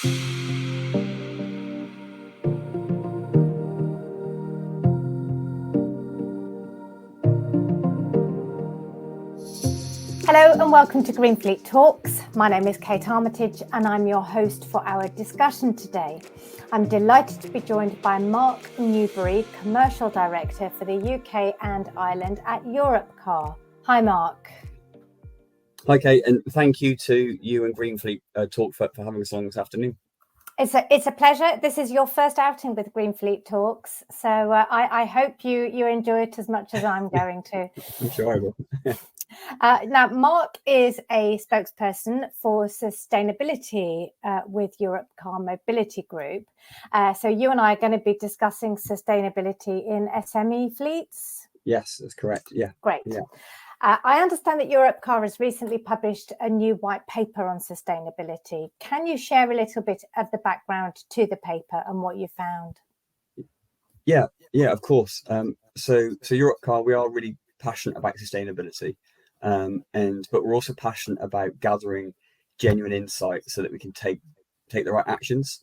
Hello and welcome to GreenFleet Talks. My name is Kate Armitage and I'm your host for our discussion today. I'm delighted to be joined by Mark Newberry, Commercial Director for the UK and Ireland at Europcar. Hi, Mark. Hi, Kate, and thank you to you and GreenFleet Talk for having us along this afternoon. It's a pleasure. This is your first outing with GreenFleet Talks, so I hope you enjoy it as much as I'm going to. I'm sure I will. Now, Mark is a spokesperson for sustainability with Europcar Mobility Group. So you and I are going to be discussing sustainability in SME fleets? Yes, that's correct. Yeah. Great. Yeah. I understand that Europcar has recently published a new white paper on sustainability. Can you share a little bit of the background to the paper and what you found? Yeah, of course. So Europcar, we are really passionate about sustainability. But we're also passionate about gathering genuine insight so that we can take the right actions.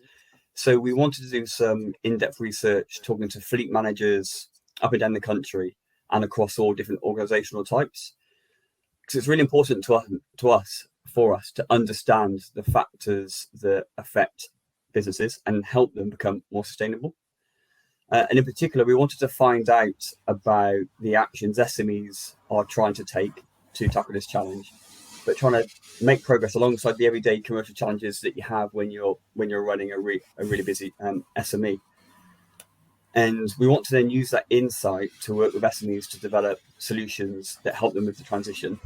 So we wanted to do some in-depth research, talking to fleet managers up and down the country and across all different organizational types. Because it's really important for us to understand the factors that affect businesses and help them become more sustainable. And in particular, we wanted to find out about the actions SMEs are trying to take to tackle this challenge, but trying to make progress alongside the everyday commercial challenges that you have when you're running a really busy SME. And we want to then use that insight to work with SMEs to develop solutions that help them with the transition,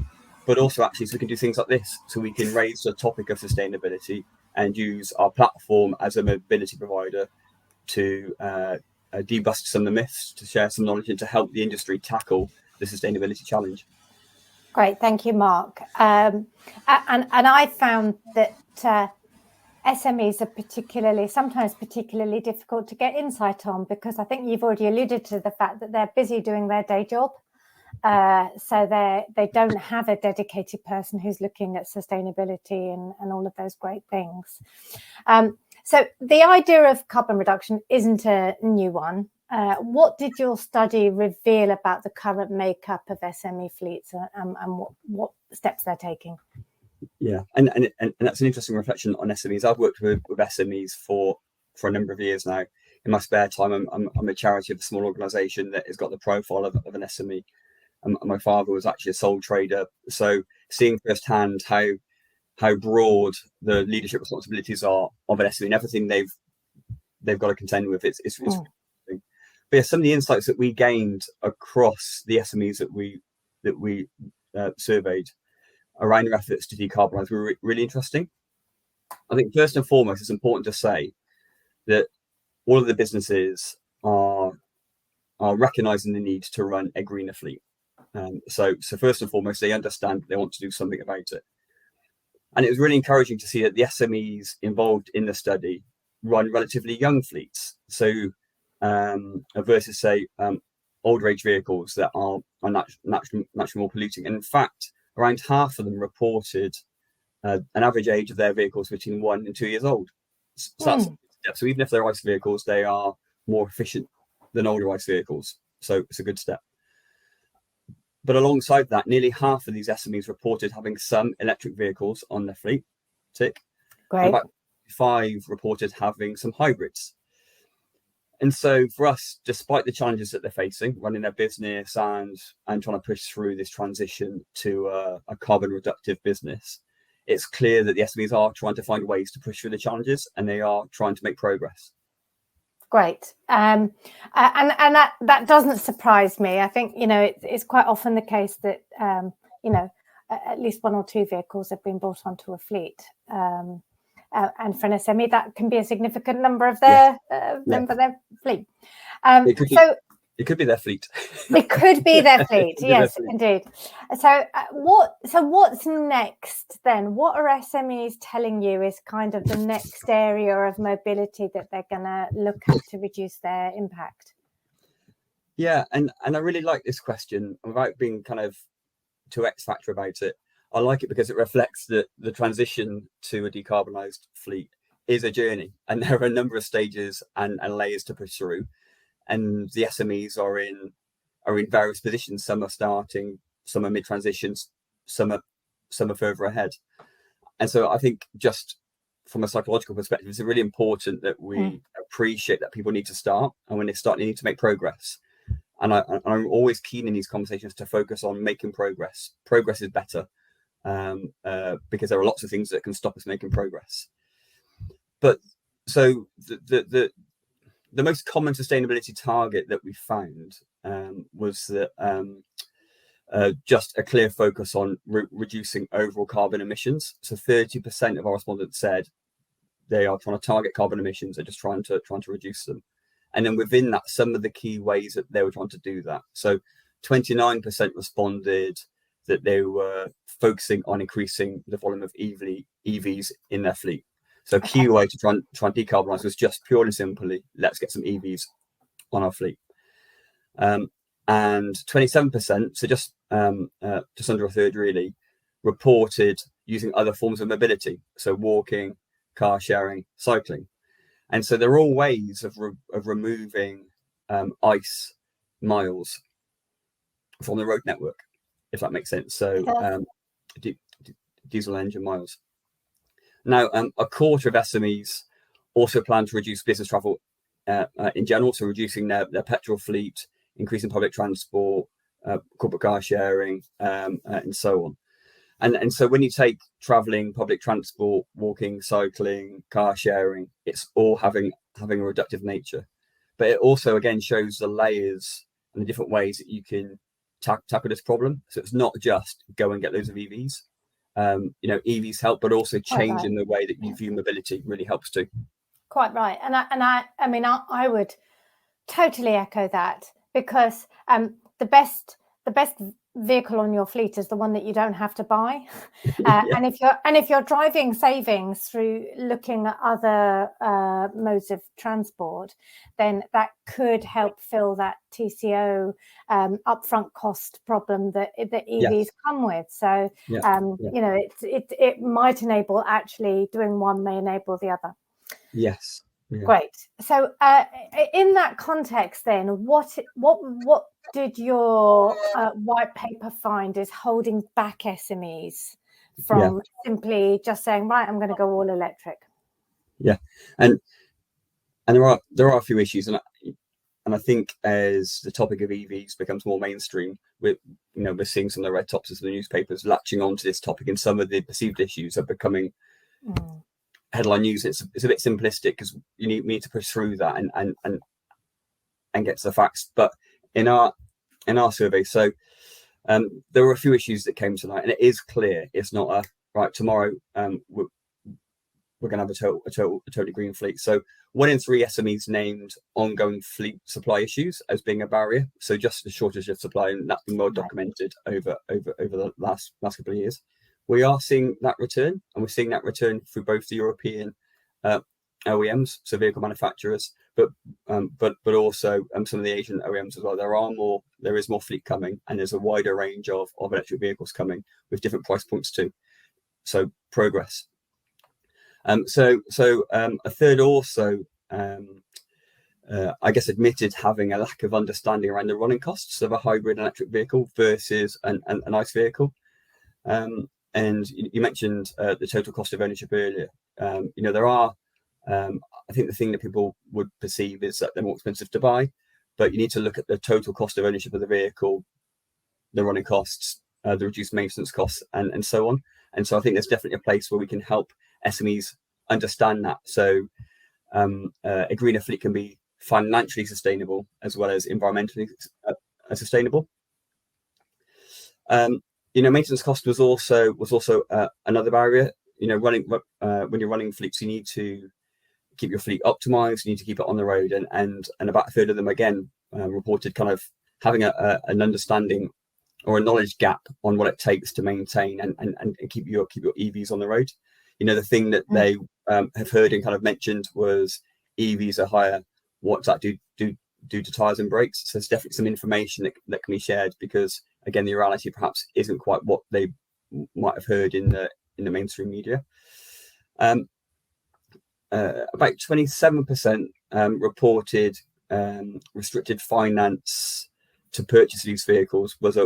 but also actually so we can do things like this, so we can raise the topic of sustainability and use our platform as a mobility provider to debust some of the myths, to share some knowledge and to help the industry tackle the sustainability challenge. Great, thank you, Mark. And I found that SMEs are sometimes particularly difficult to get insight on, because I think you've already alluded to the fact that they're busy doing their day job. So they don't have a dedicated person who's looking at sustainability and all of those great things. So the idea of carbon reduction isn't a new one. What did your study reveal about the current makeup of SME fleets and what steps they're taking? Yeah, and that's an interesting reflection on SMEs. I've worked with SMEs for a number of years now. In my spare time, I'm a charity of a small organisation that has got the profile of an SME. And my father was actually a sole trader, so seeing firsthand how broad the leadership responsibilities are of an SME and everything they've got to contend with, it's interesting. But yeah, some of the insights that we gained across the SMEs that we surveyed around their efforts to decarbonise were really interesting. I think first and foremost, it's important to say that all of the businesses are recognising the need to run a greener fleet. So first and foremost, they understand they want to do something about it. And it was really encouraging to see that the SMEs involved in the study run relatively young fleets. So versus, say, older age vehicles that are naturally more polluting. And in fact, around half of them reported an average age of their vehicles between 1 and 2 years old. So even if they're ICE vehicles, they are more efficient than older ICE vehicles. So it's a good step. But alongside that, nearly half of these SMEs reported having some electric vehicles on their fleet. Tick. Great. And about 5 reported having some hybrids. And so for us, despite the challenges that they're facing, running their business and trying to push through this transition to a carbon reductive business, it's clear that the SMEs are trying to find ways to push through the challenges, and they are trying to make progress. Great. And that doesn't surprise me. I think, it's quite often the case that, at least 1 or 2 vehicles have been brought onto a fleet. And for an SME, that can be a significant number of their fleet. It could be their fleet. It could be their fleet. Yes, indeed. So what's next then? What are SMEs telling you is kind of the next area of mobility that they're going to look at to reduce their impact? Yeah, and I really like this question without being kind of too X factor about it. I like it because it reflects that the transition to a decarbonised fleet is a journey, and there are a number of stages and layers to push through. And the SMEs are in various positions. Some are starting, some are mid transitions, some are further ahead. And so I think, just from a psychological perspective, it's really important that we appreciate that people need to start, and when they start, they need to make progress. And I'm always keen in these conversations to focus on making progress. Progress is better, because there are lots of things that can stop us making progress. But so the most common sustainability target that we found was that just a clear focus on reducing overall carbon emissions. So 30% of our respondents said they are trying to target carbon emissions, they're just trying to reduce them. And then within that, some of the key ways that they were trying to do that. So 29% responded that they were focusing on increasing the volume of EVs in their fleet. So a key way to try and decarbonise was just purely simply, let's get some EVs on our fleet. And 27%, so just under a third really, reported using other forms of mobility, so walking, car sharing, cycling. And so they're all ways of removing ICE miles from the road network, if that makes sense. So diesel engine miles. Now, a quarter of SMEs also plan to reduce business travel in general, so reducing their petrol fleet, increasing public transport, corporate car sharing, and so on. And so when you take traveling, public transport, walking, cycling, car sharing, it's all having a reductive nature. But it also, again, shows the layers and the different ways that you can tackle this problem. So it's not just go and get loads of EVs. EVs help, but also changing the way that you view mobility really helps too. Quite right. And I would totally echo that, because the best vehicle on your fleet is the one that you don't have to buy. And if you're driving savings through looking at other modes of transport, then that could help fill that TCO upfront cost problem that EVs come with. So it might enable, actually doing one may enable the other. Yes. Yeah. Great. So in that context, then, what did your white paper find is holding back SMEs from simply just saying, right, I'm going to go all electric? Yeah, and there are a few issues, and I think as the topic of EVs becomes more mainstream, we're seeing some of the red tops of the newspapers latching onto this topic, and some of the perceived issues are becoming headline news. It's a bit simplistic, because you need to push through that and get to the facts. But in our survey, so there were a few issues that came tonight, and it is clear it's not a right tomorrow. We're going to have a totally green fleet. So 1 in 3 SMEs named ongoing fleet supply issues as being a barrier. So just the shortage of supply, and that's been well documented over the last couple of years. We are seeing that return, and we're seeing that return through both the European OEMs, so vehicle manufacturers, but also some of the Asian OEMs as well. There is more fleet coming, and there's a wider range of electric vehicles coming with different price points too. So progress. So a third also, I guess, admitted having a lack of understanding around the running costs of a hybrid electric vehicle versus an ICE vehicle. And you mentioned the total cost of ownership earlier. There are, I think the thing that people would perceive is that they're more expensive to buy, but you need to look at the total cost of ownership of the vehicle, the running costs, the reduced maintenance costs, and so on. And so I think there's definitely a place where we can help SMEs understand that. So a greener fleet can be financially sustainable as well as environmentally sustainable. Maintenance cost was also another barrier. When you're running fleets, you need to keep your fleet optimized. You need to keep it on the road, and about a third of them again reported kind of having an understanding or a knowledge gap on what it takes to maintain and keep your EVs on the road. The thing that they have heard and kind of mentioned was EVs are higher. What's that do to tires and brakes? So there's definitely some information that can be shared, because again, the reality perhaps isn't quite what they might have heard in the mainstream media. about 27% reported restricted finance to purchase these vehicles was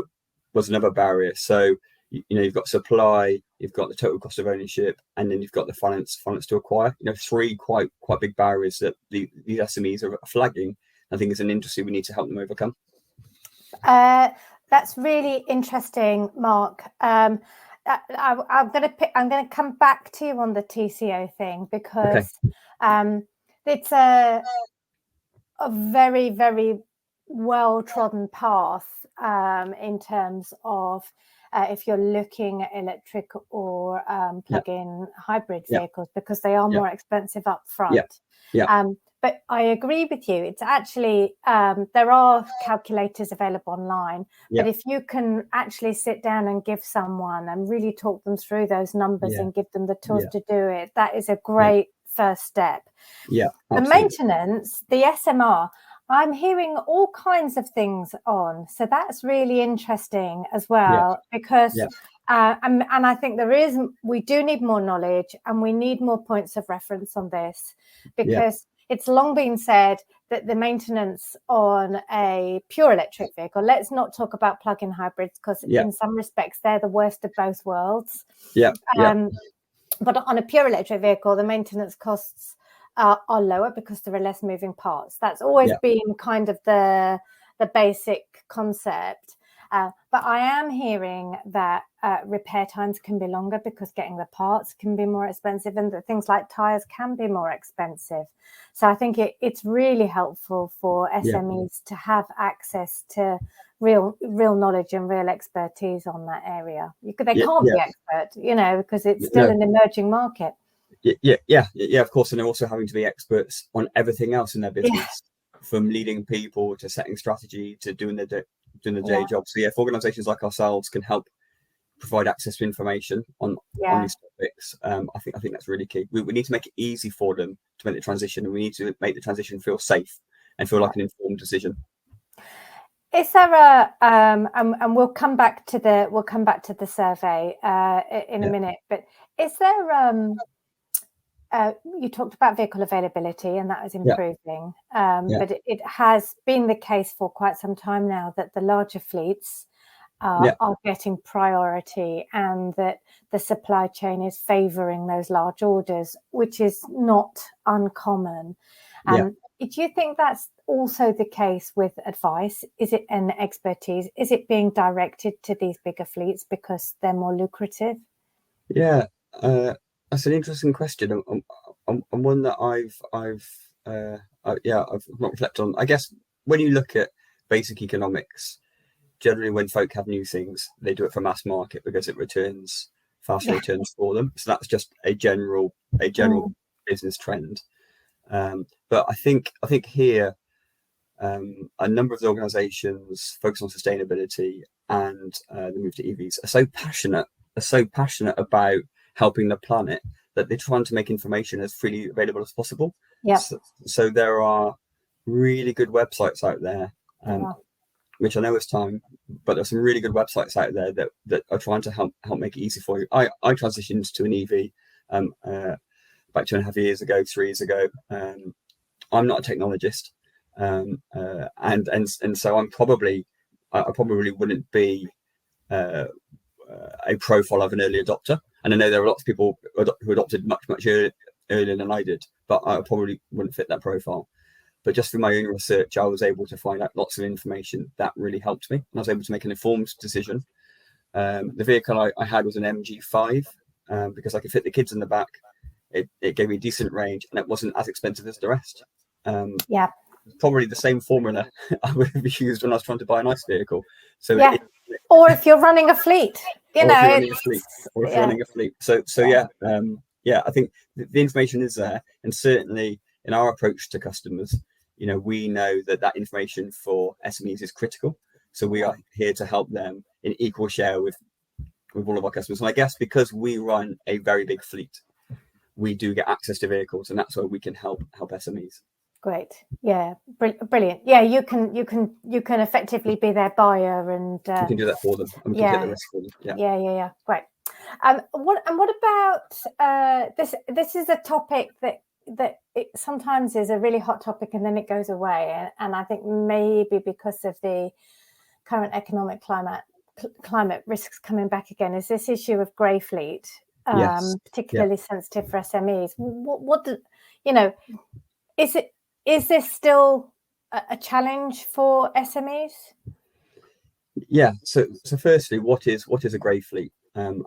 another barrier. So you've got supply, you've got the total cost of ownership, and then you've got the finance to acquire. Three quite big barriers that these SMEs are flagging. I think it's an industry we need to help them overcome. That's really interesting, Mark. I'm going to come back to you on the TCO thing, because it's a very, very well-trodden path in terms of if you're looking at electric or plug-in hybrid vehicles, because they are more expensive up front. But I agree with you. It's actually, there are calculators available online, but if you can actually sit down and give someone and really talk them through those numbers and give them the tools to do it, that is a great first step. The maintenance, the SMR, I'm hearing all kinds of things on. So that's really interesting as well, because and I think we do need more knowledge, and we need more points of reference on this, because it's long been said that the maintenance on a pure electric vehicle, let's not talk about plug-in hybrids, because in some respects they're the worst of both worlds. But on a pure electric vehicle, the maintenance costs are lower because there are less moving parts. That's always been kind of the basic concept. But I am hearing that repair times can be longer because getting the parts can be more expensive, and that things like tyres can be more expensive. So I think it's really helpful for SMEs to have access to real knowledge and real expertise on that area. They can't be expert, because it's still an emerging market. Of course. And they're also having to be experts on everything else in their business, from leading people to setting strategy to doing the day job. So if organizations like ourselves can help provide access to information on these topics, I think that's really key. We need to make it easy for them to make the transition, and we need to make the transition feel safe and feel like an informed decision. Is there and we'll come back to the survey in a minute, but is there you talked about vehicle availability, and that is improving, but it has been the case for quite some time now that the larger fleets are getting priority, and that the supply chain is favouring those large orders, which is not uncommon. Do you think that's also the case with advice? Is it an expertise? Is it being directed to these bigger fleets because they're more lucrative? That's an interesting question, and one that I've not reflected on. I guess when you look at basic economics, generally when folk have new things, they do it for mass market because it returns faster returns for them. So that's just a general business trend. But I think here a number of the organisations focus on sustainability and the move to EVs are so passionate about helping the planet that they're trying to make information as freely available as possible. So there are really good websites out there, which I know is time, but there's some really good websites out there that are trying to help make it easy for you. I transitioned to an EV about 2.5 years ago, 3 years ago. I'm not a technologist, and so I probably wouldn't be a profile of an early adopter. And I know there are lots of people who adopted much earlier than I did, but I probably wouldn't fit that profile. But just through my own research, I was able to find out lots of information that really helped me, and I was able to make an informed decision. The vehicle I had was an MG5 because I could fit the kids in the back. It gave me a decent range, and it wasn't as expensive as the rest. Probably the same formula I would have used when I was trying to buy a nice vehicle. So or if you're running a fleet, running a fleet. So I think the information is there, and certainly in our approach to customers, we know that information for SMEs is critical. So we are here to help them in equal share with all of our customers. And I guess because we run a very big fleet, we do get access to vehicles, and that's where we can help SMEs. Great. Brilliant. You can effectively be their buyer, and you can do that for them, and we can take the risk for them. Great. What about this is a topic that that it sometimes is a really hot topic and then it goes away. And I think maybe because of the current economic climate risks coming back again, is this issue of grey fleet, particularly sensitive for SMEs. What do you know? Is this still a challenge for SMEs? Yeah. So firstly, what is a grey fleet? And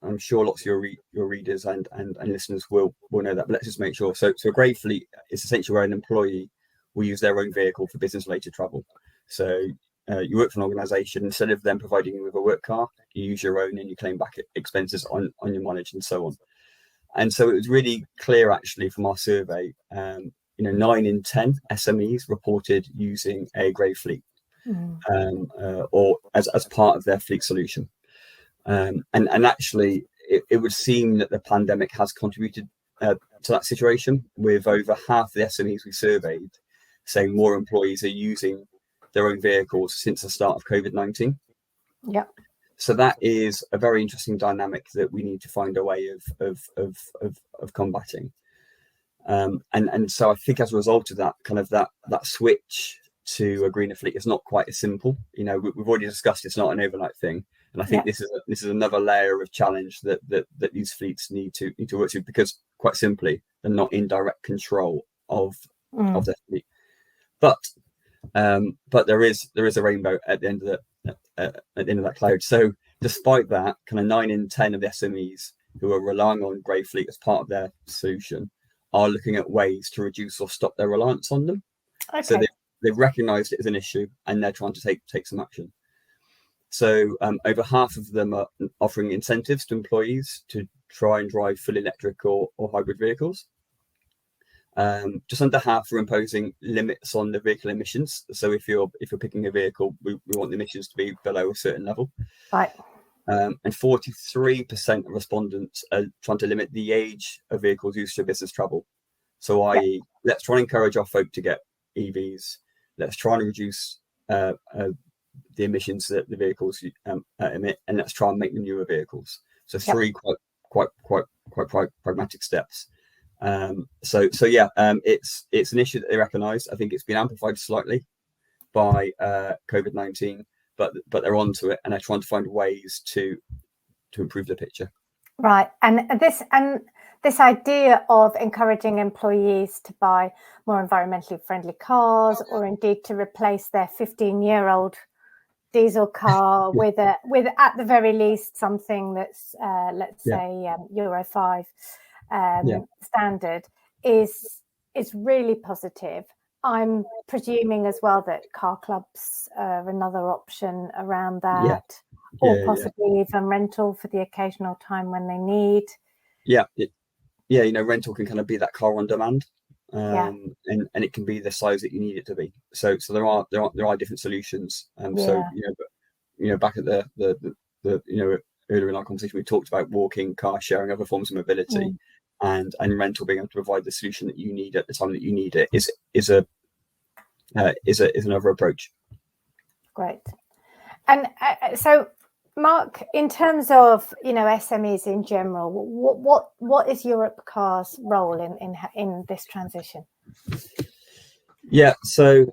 I'm sure lots of your readers and listeners will know that. But let's just make sure. So a grey fleet is essentially where an employee will use their own vehicle for business related travel. So you work for an organisation, instead of them providing you with a work car, you use your own and you claim back expenses on your mileage and so on. And so it was really clear actually from our survey, 9 in 10 SMEs reported using a grey fleet or as part of their fleet solution. And actually it would seem that the pandemic has contributed to that situation, with over half the SMEs we surveyed saying more employees are using their own vehicles since the start of COVID-19. Yeah. So that is a very interesting dynamic that we need to find a way of combating. And so I think as a result of that, kind of that switch to a greener fleet is not quite as simple. We've already discussed it's not an overnight thing, and I think this is another layer of challenge that these fleets need to work through, because quite simply they're not in direct control of their fleet. But there is a rainbow at the end of that cloud. So despite that, kind of 9 in 10 of the SMEs who are relying on grey fleet as part of their solution are looking at ways to reduce or stop their reliance on them. Okay. So they've recognised it as an issue and they're trying to take some action. So over half of them are offering incentives to employees to try and drive full electric or hybrid vehicles. Just under half are imposing limits on the vehicle emissions. So if you're picking a vehicle, we want the emissions to be below a certain level. Right. And 43% of respondents are trying to limit the age of vehicles used for business travel. So i.e., let's try and encourage our folk to get EVs. Let's try and reduce the emissions that the vehicles emit, and let's try and make them newer vehicles. So three quite pragmatic steps. It's an issue that they recognise. I think it's been amplified slightly by COVID-19, but they're onto it and they're trying to find ways to improve the picture. Right, and this idea of encouraging employees to buy more environmentally friendly cars, or indeed to replace their 15-year-old diesel car with at the very least something that's say Euro 5 standard is really positive. I'm presuming as well that car clubs are another option around that, or possibly even rental for the occasional time when they need. Rental can kind of be that car on demand, and it can be the size that you need it to be. So there are different solutions. So back at the earlier in our conversation, we talked about walking, car sharing, other forms of mobility. And rental being able to provide the solution that you need at the time that you need it is another approach. Great. And so, Mark, in terms of SMEs in general, what is Europcar's role in this transition? Yeah. So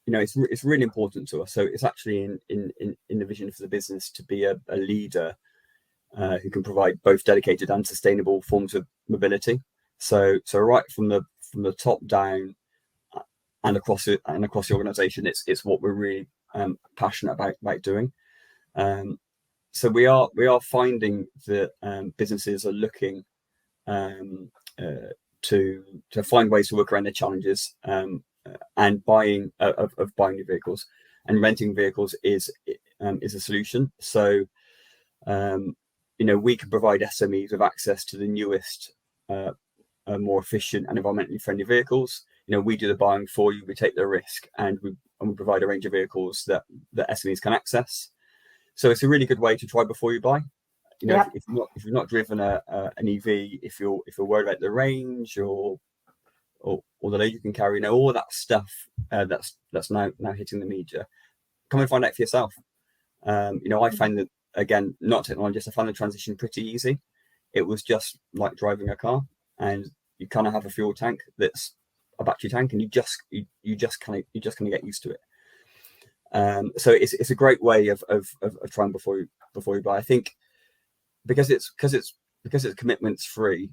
it's really important to us. So it's actually in the vision for the business to be a leader who can provide both dedicated and sustainable forms of mobility. So right from the top down and across the organisation, it's what we're really passionate about doing. So we are finding that businesses are looking to find ways to work around their challenges, and buying new vehicles, and renting vehicles is a solution. So we can provide SMEs with access to the newest, more efficient and environmentally friendly vehicles. We do the buying for you, we take the risk, and we provide a range of vehicles that SMEs can access. So it's a really good way to try before you buy. If you've not driven an EV, if you're worried about the range or the load you can carry, all that stuff that's now hitting the media, come and find out for yourself. I find that, again, not technologist, I find the transition pretty easy. it was just like driving a car, and you kind of have a fuel tank that's a battery tank, and you just kind of get used to it. So it's a great way of trying before you buy. I think because it's commitments free.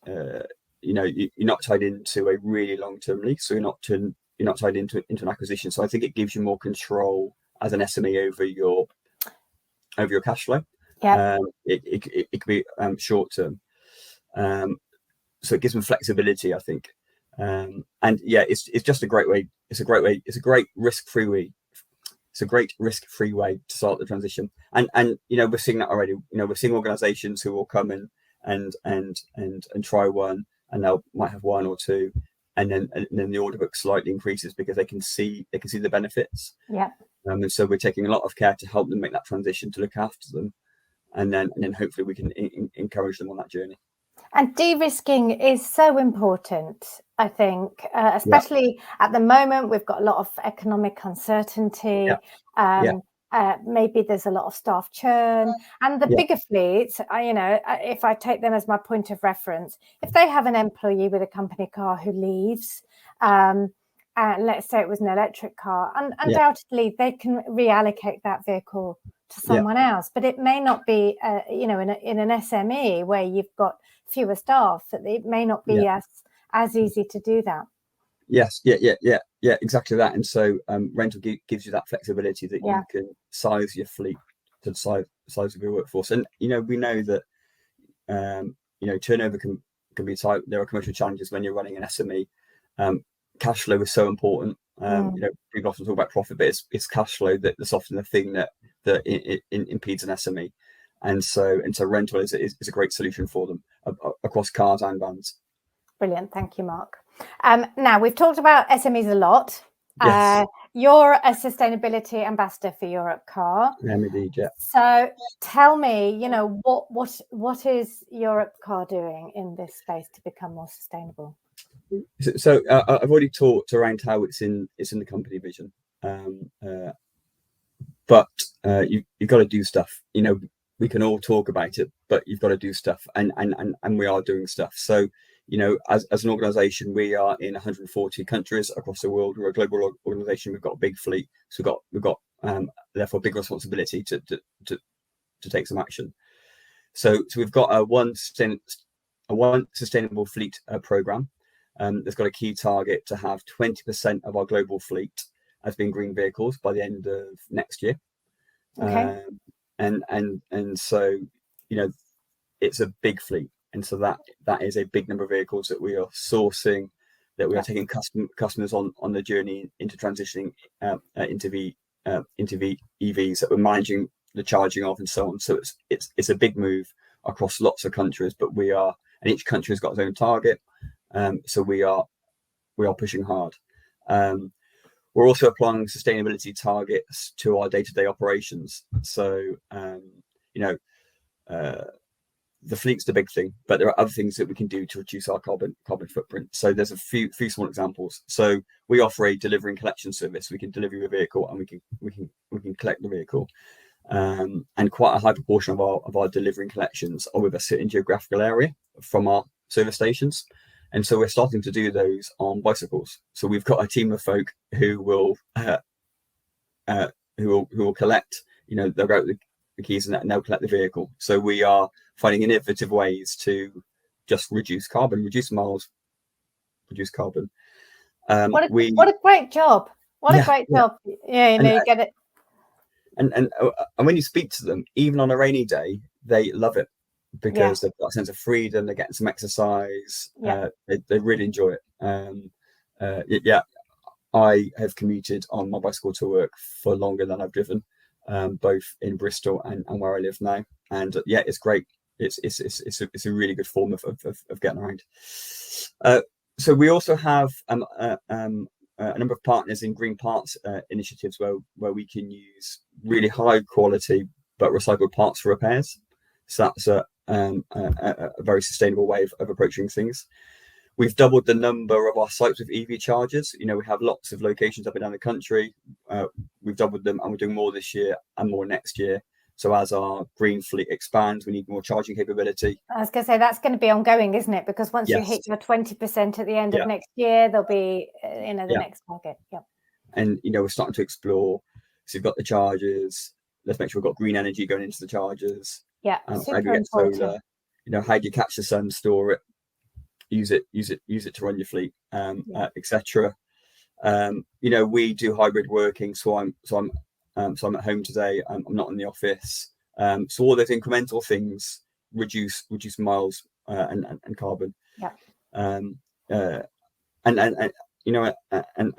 You're not tied into a really long-term lease, so you're not tied into an acquisition. So I think it gives you more control as an SME over your cash flow. Yeah. It could be short-term, so it gives them flexibility, I think. And yeah, it's just a great way. It's a great risk-free way. It's a great risk-free way to start the transition. And we're seeing that already. We're seeing organisations who will come in and try one, and they might have one or two, and then the order book slightly increases because they can see the benefits. Yeah. And so we're taking a lot of care to help them make that transition, to look after them, and then hopefully we can encourage them on that journey. And de-risking is so important, I think, especially at the moment. We've got a lot of economic uncertainty. Maybe there's a lot of staff churn, and the bigger fleets, if I take them as my point of reference, if they have an employee with a company car who leaves, and let's say it was an electric car, undoubtedly they can reallocate that vehicle to someone else. But it may not be, in an SME where you've got fewer staff, that it may not be as easy to do that. Yes, yeah, exactly that. And so rental gives you that flexibility that you can size your fleet to the size of your workforce. And we know that turnover can be tight. There are commercial challenges when you're running an SME. Cash flow is so important. People often talk about profit, but it's cash flow that's often the thing that impedes an SME. And so rental is a great solution for them across cars and vans. Brilliant, thank you, Mark. Now we've talked about SMEs a lot. Yes. You're a sustainability ambassador for Europe Car. Indeed, yeah. So tell me, what is Europe Car doing in this space to become more sustainable? So I've already talked around how it's in the company vision, but you've got to do stuff. We can all talk about it, but you've got to do stuff, and we are doing stuff. So as an organisation, we are in 140 countries across the world. We're a global organisation. We've got a big fleet, so we've got therefore big responsibility to take some action. So we've got a one sustainable fleet programme. That's got a key target to have 20% of our global fleet as being green vehicles by the end of next year. Okay. And so it's a big fleet, and so that is a big number of vehicles that we are sourcing, that we are taking customers on the journey into transitioning into EVs, that we're managing the charging of and so on. So it's a big move across lots of countries, but and each country has got its own target. So we are pushing hard. We're also applying sustainability targets to our day-to-day operations. So the fleet's the big thing, but there are other things that we can do to reduce our carbon footprint. So there's a few small examples. So we offer a delivery and collection service. We can deliver your vehicle, and we can collect the vehicle. And quite a high proportion of our delivery and collections are with a certain geographical area from our service stations. And so we're starting to do those on bicycles. So we've got a team of folk who will collect, they'll go out with the keys and they'll collect the vehicle. So we are finding innovative ways to just reduce carbon, reduce miles, reduce carbon. What a great job! A great job! Yeah, you get it. And when you speak to them, even on a rainy day, they love it, because they've got a sense of freedom. They're getting some exercise. They really enjoy it. I have commuted on my bicycle to work for longer than I've driven, both in Bristol and where I live now. And it's great. It's a really good form of getting around. So we also have a number of partners in green parts initiatives where we can use really high quality but recycled parts for repairs. So that's a very sustainable way of approaching things. We've doubled the number of our sites with EV chargers. We have lots of locations up and down the country. We've doubled them, and we're doing more this year and more next year. So as our GreenFleet expands, we need more charging capability. I was going to say that's going to be ongoing, isn't it? Because once you Yes. hit your 20% at the end Yeah. of next year, there'll be the next target. Yeah. And we're starting to explore. So you've got the chargers. Let's make sure we've got green energy going into the chargers. Yeah, How do you get solar? How do you catch the sun, store it, use it to run your fleet, etc. We do hybrid working, so I'm at home today. I'm not in the office. So all those incremental things reduce miles and carbon. Yeah. And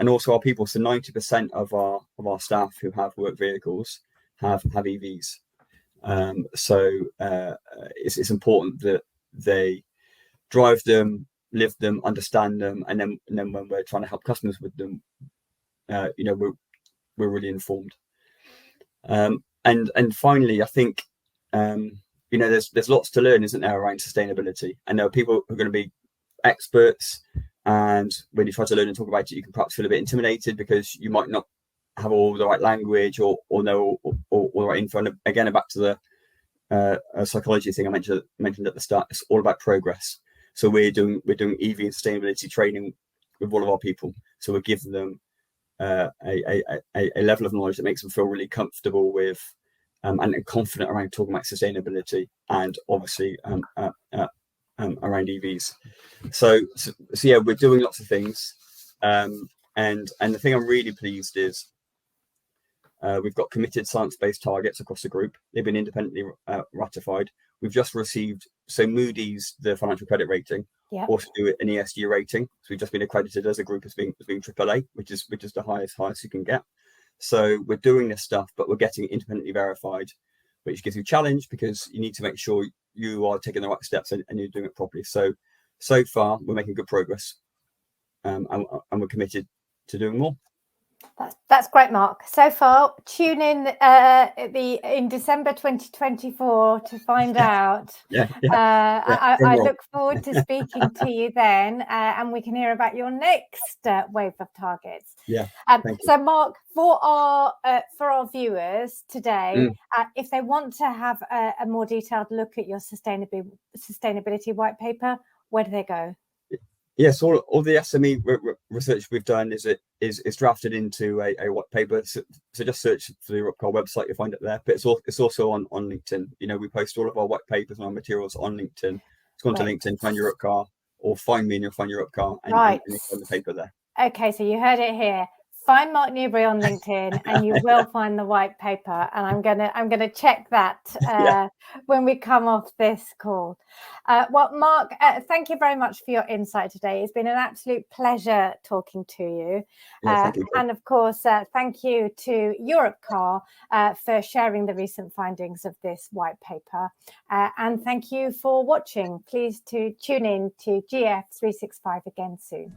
also our people. So 90% of our staff who have work vehicles have EVs. So it's important that they drive them, live them, understand them, and then when we're trying to help customers with them, we're really informed. And finally, I think there's lots to learn, isn't there, around sustainability? And there are people who are going to be experts, and when you try to learn and talk about it, you can perhaps feel a bit intimidated because you might not have all the right language or know all the right info. And again, back to the psychology thing I mentioned at the start. It's all about progress. So we're doing EV and sustainability training with all of our people. So we're giving them a level of knowledge that makes them feel really comfortable with and confident around talking about sustainability, and obviously around EVs. So yeah, we're doing lots of things, and the thing I'm really pleased is we've got committed science-based targets across the group. They've been independently ratified. We've just received, so Moody's, the financial credit rating, also do an ESG rating. So we've just been accredited as a group as being AAA, which is the highest you can get. So we're doing this stuff, but we're getting it independently verified, which gives you a challenge because you need to make sure you are taking the right steps and you're doing it properly. So far we're making good progress, and we're committed to doing more. That's great, Mark. So far, tune in in December 2024 to find out. I look forward to speaking to you then, and we can hear about your next wave of targets. So, Mark, for our viewers today, if they want to have a more detailed look at your sustainability white paper, where do they go? Yes, all the SME research we've done is drafted into a white paper. So just search for the Europcar website, you'll find it there. But it's also on LinkedIn. We post all of our white papers and our materials on LinkedIn. Go onto LinkedIn, find Europcar, or find me and you'll find Europcar, and you'll find the paper there. Okay, so you heard it here. Find Mark Newberry on LinkedIn and you will find the white paper. And I'm gonna check that when we come off this call. Well, Mark, thank you very much for your insight today. It's been an absolute pleasure talking to you. Thank you. And of course, thank you to Europcar for sharing the recent findings of this white paper. And thank you for watching. Please to tune in to GF365 again soon.